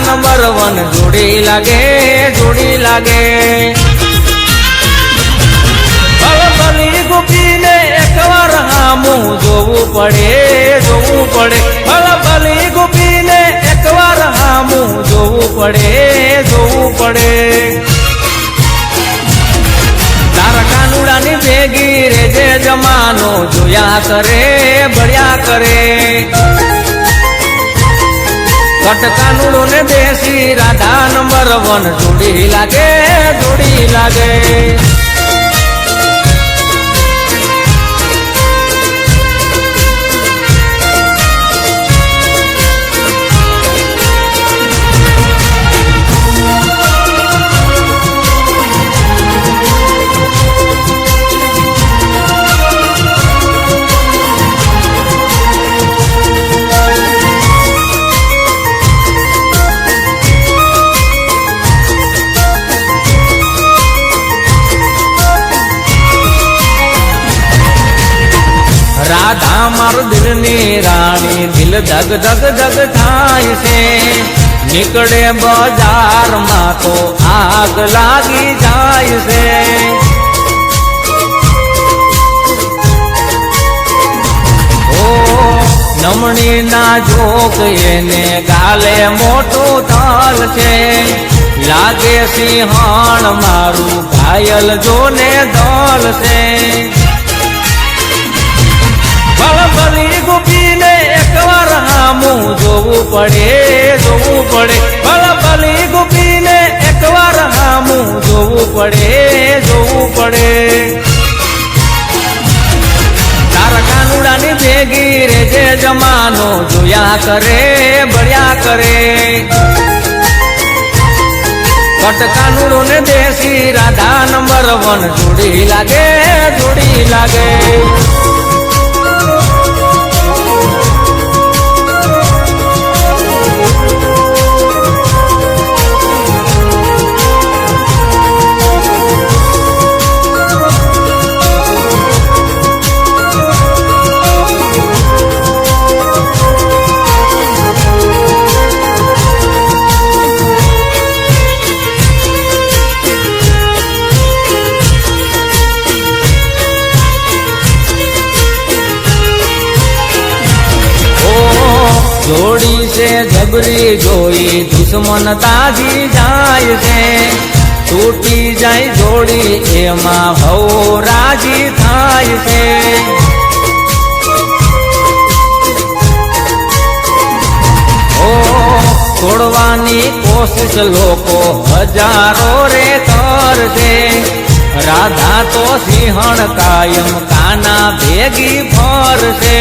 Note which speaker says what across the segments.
Speaker 1: number 1 જોડી લાગે જોડી લાગે ભલભલી ગોપીને એકવાર હામું જોવું પડે ભલભલી ગોપીને એકવાર હામું જોવું પડે તારા કાનુડાની ભેગી રે જે જમાનો જોયા કરે બળ્યા કરે કટકાનુડો ને દેશી રાધા નંબર 1 જોડી લાગે જોડી લાગે રાધા મારું દિલની રાણી દિલ ધગ ધગ ધગ થાય છે નીકળે બજારમાં તો આગ લાગી જાય છે ઓ નમણી ના જોક એને ગાલે મોટું થાલ છે લાગે સિંહણ મારું ઘાયલ જોને દોલ છે ભલભલી ગોપીને એકવાર હામું જોવું પડે ભલભલી ગોપીને એકવાર હામું જોવું પડે તારા કાનુડાની ભેગી રે જે જમાનો જોયા કરે બળ્યા કરે કટકાનુડો ને દેશી રાધા નંબર 1 જોડી લાગે જોડી લાગે જોડી છે જબરી જોઈ દુશ્મન તાજી જાય છે તૂટી જાય જોડી એમાં ભવ રાજી થાય છે ઓ તોડવાની કોશિશ લોકો હજારો રે કરશે રાધા તો સિંહણ કાયમ કાના ભેગી ફરશે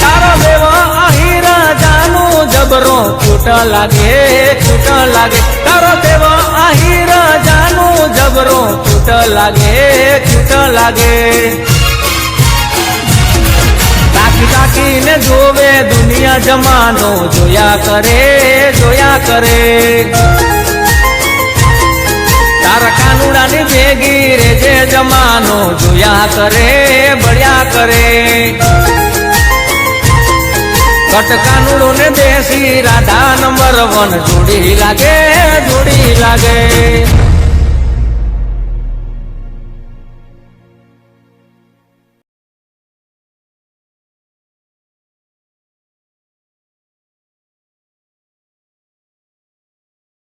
Speaker 1: તારા દેવા આહીરા જાનું જબરો છૂટ લાગે તારા દેવા આહીરા જાનું જબરો છૂટ લાગે તાકીને જોવે દુનિયા જમાનો જોયા કરે તારા કાનુડાની ભેગી રે જે જમાનો જોયા કરે બળ્યા કરે કટકાનુડો ને દેશી રાધા નંબર 1 જોડી લાગે